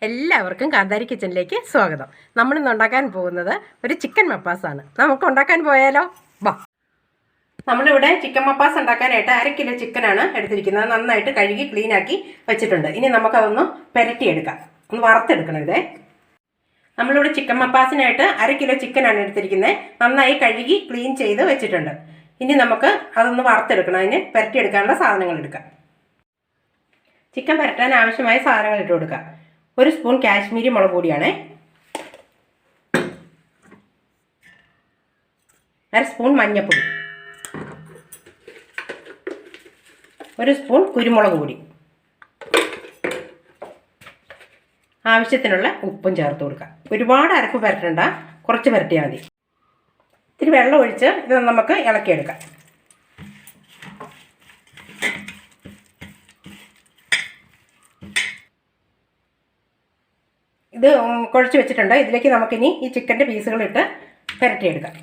എല്ലാവർക്കും കാന്താരി കിച്ചണിലേക്ക് സ്വാഗതം. നമ്മളിന്ന് ഉണ്ടാക്കാൻ പോകുന്നത് ഒരു ചിക്കൻ മപ്പാസാണ്. നമുക്ക് ഉണ്ടാക്കാൻ പോയാലോ? വാ. നമ്മളിവിടെ ചിക്കൻ മപ്പാസ് ഉണ്ടാക്കാനായിട്ട് 1/2 കിലോ ചിക്കനാണ് എടുത്തിരിക്കുന്നത്. നന്നായിട്ട് കഴുകി ക്ലീനാക്കി വെച്ചിട്ടുണ്ട്. ഇനി നമുക്കതൊന്ന് പുരട്ടിയെടുക്കാം, ഒന്ന് വറുത്തെടുക്കണം. ഇതേ നമ്മളിവിടെ ചിക്കൻ മപ്പാസിനായിട്ട് 1/2 കിലോ ചിക്കനാണ് എടുത്തിരിക്കുന്നത്. നന്നായി കഴുകി ക്ലീൻ ചെയ്ത് വെച്ചിട്ടുണ്ട്. ഇനി നമുക്ക് അതൊന്ന് വറുത്തെടുക്കണം. അതിന് പുരട്ടിയെടുക്കാനുള്ള സാധനങ്ങൾ എടുക്കാം. ചിക്കൻ പുരട്ടാൻ ആവശ്യമായ സാധനങ്ങൾ ഇട്ട് കൊടുക്കാം. 1 സ്പൂൺ കാശ്മീരി മുളക് പൊടിയാണ്, 1/2 സ്പൂൺ മഞ്ഞൾപ്പൊടി, 1 സ്പൂൺ കുരുമുളക് പൊടി, ആവശ്യത്തിനുള്ള ഉപ്പും ചേർത്ത് കൊടുക്കാം. ഒരുപാട് അരപ്പ് പുരട്ടണ്ട, കുറച്ച് പുരട്ടിയാൽ മതി. ഇത്തിരി വെള്ളം ഒഴിച്ച് ഇത് നമുക്ക് ഇളക്കിയെടുക്കാം. ഇത് കുഴച്ച് വെച്ചിട്ടുണ്ട്. ഇതിലേക്ക് നമുക്കിനി ഈ ചിക്കൻ്റെ പീസുകളിട്ട് പുരട്ടിയെടുക്കാം.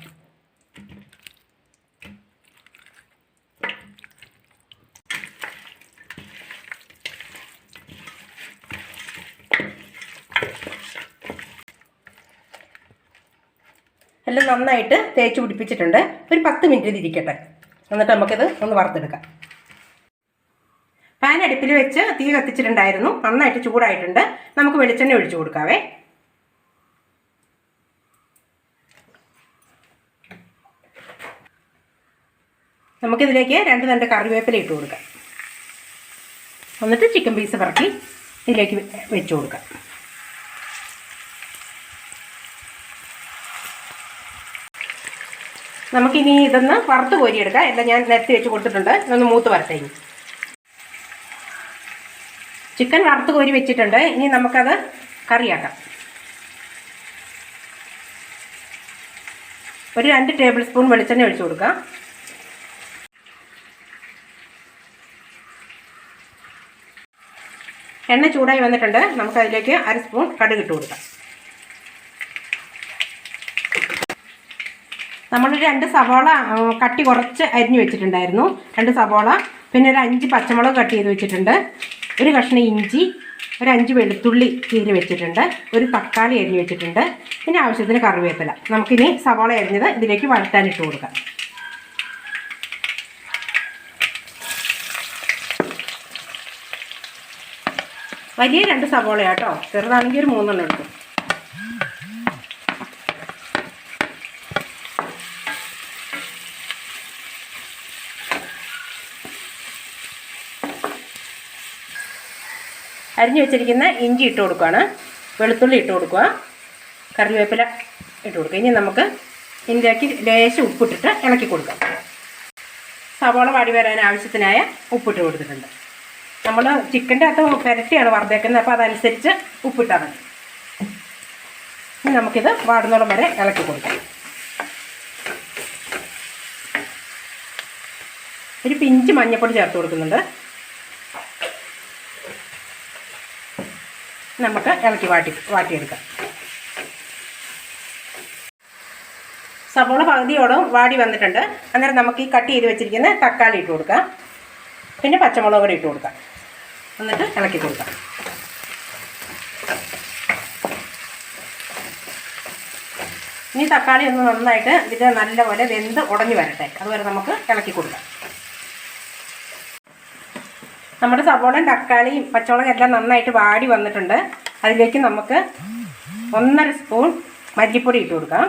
എല്ലാം നന്നായിട്ട് തേച്ച് പിടിപ്പിച്ചിട്ടുണ്ട്. ഒരു 10 മിനിറ്റ് ഇതിരിക്കട്ടെ. എന്നിട്ട് നമുക്കിത് ഒന്ന് വറുത്തെടുക്കാം. പാൻ അടുപ്പിൽ വെച്ച് തീ കത്തിച്ചിട്ടുണ്ടായിരുന്നു. നന്നായിട്ട് ചൂടായിട്ടുണ്ട്. നമുക്ക് വെളിച്ചെണ്ണ ഒഴിച്ചു കൊടുക്കാവേ. നമുക്കിതിലേക്ക് 2 തണ്ട് കറിവേപ്പില ഇട്ട് കൊടുക്കാം. എന്നിട്ട് ചിക്കൻ പീസ് പറക്കി ഇതിലേക്ക് വെച്ച് കൊടുക്കാം. നമുക്കിനി ഇതൊന്ന് വറുത്ത് കോരിയെടുക്കാം. എല്ലാം ഞാൻ നിരത്തി വെച്ച് കൊടുത്തിട്ടുണ്ട്. ഇതൊന്ന് മൂത്ത് വരട്ടെ. ചിക്കൻ വറുത്ത് കോരി വെച്ചിട്ടുണ്ട്. ഇനി നമുക്കത് കറിയാക്കാം. ഒരു 2 ടേബിൾ സ്പൂൺ വെളിച്ചെണ്ണ ഒഴിച്ചു കൊടുക്കാം. എണ്ണ ചൂടായി വന്നിട്ടുണ്ട്. നമുക്കതിലേക്ക് 1/2 സ്പൂൺ കടുക് ഇട്ട് കൊടുക്കാം. നമ്മളൊരു 2 സവാള കട്ടി കുറച്ച് അരിഞ്ഞു വെച്ചിട്ടുണ്ടായിരുന്നു. 2 സവാള, പിന്നെ ഒരു 5 പച്ചമുളക് കട്ട് ചെയ്ത് വെച്ചിട്ടുണ്ട്. ഒരു കഷ്ണം ഇഞ്ചി, ഒരു 5 വെളുത്തുള്ളി കീറി വെച്ചിട്ടുണ്ട്. ഒരു തക്കാളി അരിഞ്ഞ് വെച്ചിട്ടുണ്ട്. പിന്നെ ആവശ്യത്തിന് കറിവേപ്പില. നമുക്കിനി സവാള അരിഞ്ഞത് ഇതിലേക്ക് വഴറ്റാനിട്ട് കൊടുക്കാം. വലിയ 2 സവാളയാട്ടോ, ചെറുതാണെങ്കിൽ ഒരു 3 എണ്ണം എടുക്കും. അരിഞ്ഞു വെച്ചിരിക്കുന്ന ഇഞ്ചി ഇട്ട് കൊടുക്കുകയാണ്. വെളുത്തുള്ളി ഇട്ട് കൊടുക്കുക. കറിവേപ്പില ഇട്ട് കൊടുക്കുക. ഇനി നമുക്ക് ഇതിലേക്ക് ലേശം ഉപ്പിട്ടിട്ട് ഇളക്കി കൊടുക്കാം. സവാള വാടി വരാൻ ആവശ്യത്തിനായ ഉപ്പിട്ട് കൊടുത്തിട്ടുണ്ട്. നമ്മൾ ചിക്കൻ്റെ അകത്ത് പുരട്ടിയാണ് വറുത്തേക്കുന്നത്. അപ്പോൾ അതനുസരിച്ച് ഉപ്പിട്ടാൽ മതി. ഇനി നമുക്കിത് വാടുന്നോളം വരെ ഇളക്കി കൊടുക്കാം. ഒരു പിഞ്ച് മഞ്ഞൾപ്പൊടി ചേർത്ത് കൊടുക്കുന്നുണ്ട്. നമുക്ക് ഇളക്കി വാട്ടിയെടുക്കാം. സവോള പകുതിയോളം വാടി വന്നിട്ടുണ്ട്. അന്നേരം നമുക്ക് ഈ കട്ട് ചെയ്ത് വെച്ചിരിക്കുന്ന തക്കാളി ഇട്ട് കൊടുക്കാം. പിന്നെ പച്ചമുളക് കൂടി ഇട്ട് കൊടുക്കാം. എന്നിട്ട് ഇളക്കി കൊടുക്കാം. ഇനി തക്കാളി ഒന്ന് നന്നായിട്ട് ഇത് നല്ലപോലെ വെന്ത് ഉടഞ്ഞു വരട്ടെ. അതുവരെ നമുക്ക് ഇളക്കി കൊടുക്കാം. നമ്മുടെ സവോളയും തക്കാളിയും പച്ചമുളകും എല്ലാം നന്നായിട്ട് വാടി വന്നിട്ടുണ്ട്. അതിലേക്ക് നമുക്ക് 1.5 സ്പൂൺ മല്ലിപ്പൊടി ഇട്ട് കൊടുക്കാം.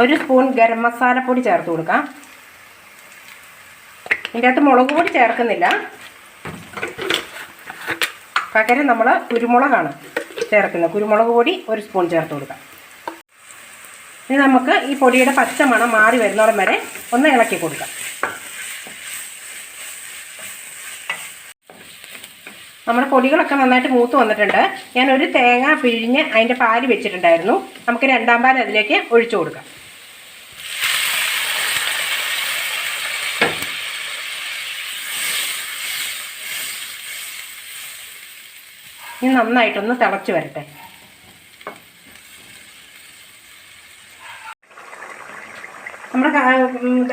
1 സ്പൂൺ ഗരം മസാലപ്പൊടി ചേർത്ത് കൊടുക്കാം. ഇതിൻ്റെ അകത്ത് മുളക് പൊടി ചേർക്കുന്നില്ല, പകരം നമ്മൾ കുരുമുളകാണ് ചേർക്കുന്നത്. കുരുമുളക് പൊടി 1 സ്പൂൺ ചേർത്ത് കൊടുക്കാം. ഇനി നമുക്ക് ഈ പൊടിയുടെ പച്ച മണം മാറി വരുന്നോളം വരെ ഒന്ന് ഇളക്കി കൊടുക്കാം. നമ്മുടെ പൊടികളൊക്കെ നന്നായിട്ട് മൂത്ത് വന്നിട്ടുണ്ട്. ഞാനൊരു തേങ്ങ പിഴിഞ്ഞ് അതിൻ്റെ പാല് വെച്ചിട്ടുണ്ടായിരുന്നു. നമുക്ക് 2ാം പാൽ അതിലേക്ക് ഒഴിച്ചു കൊടുക്കാം. ഇനി നന്നായിട്ടൊന്ന് തിളച്ച് വരട്ടെ. നമ്മുടെ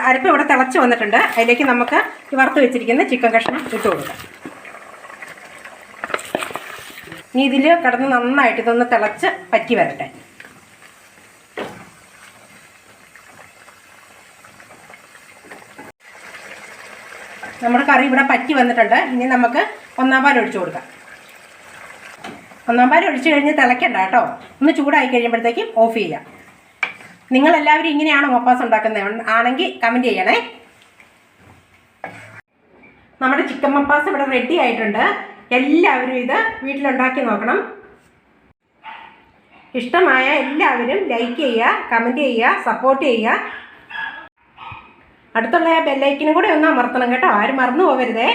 അരപ്പ് ഇവിടെ തിളച്ച് വന്നിട്ടുണ്ട്. അതിലേക്ക് നമുക്ക് വറുത്ത് വെച്ചിരിക്കുന്ന ചിക്കൻ കഷ്ണം ഇട്ട് കൊടുക്കാം. ഇനി ഇതിൽ കിടന്ന് നന്നായിട്ട് ഇതൊന്ന് തിളച്ച് പറ്റി വരട്ടെ. നമ്മുടെ കറി ഇവിടെ പറ്റി വന്നിട്ടുണ്ട്. ഇനി നമുക്ക് ഒന്നാം പാൽ ഒഴിച്ചു കൊടുക്കാം. ഒന്നാം പാൽ ഒഴിച്ചു കഴിഞ്ഞ് തിളയ്ക്കണ്ട കേട്ടോ. ഒന്ന് ചൂടായി കഴിയുമ്പോഴത്തേക്കും ഓഫ് ചെയ്യാം. നിങ്ങളെല്ലാവരും ഇങ്ങനെയാണോ മപ്പാസ് ഉണ്ടാക്കുന്നത്? ആണെങ്കിൽ കമൻറ്റ് ചെയ്യണേ. നമ്മുടെ ചിക്കൻ മപ്പാസ് ഇവിടെ റെഡി ആയിട്ടുണ്ട്. എല്ലാവരും ഇത് വീട്ടിലുണ്ടാക്കി നോക്കണം. ഇഷ്ടമായ എല്ലാവരും ലൈക്ക് ചെയ്യുക, കമൻറ്റ് ചെയ്യുക, സപ്പോർട്ട് ചെയ്യുക. അടുത്തുള്ള ബെല്ലൈക്കിനും കൂടെ ഒന്ന് അമർത്തണം കേട്ടോ. ആരും മറന്നു പോകരുതേ.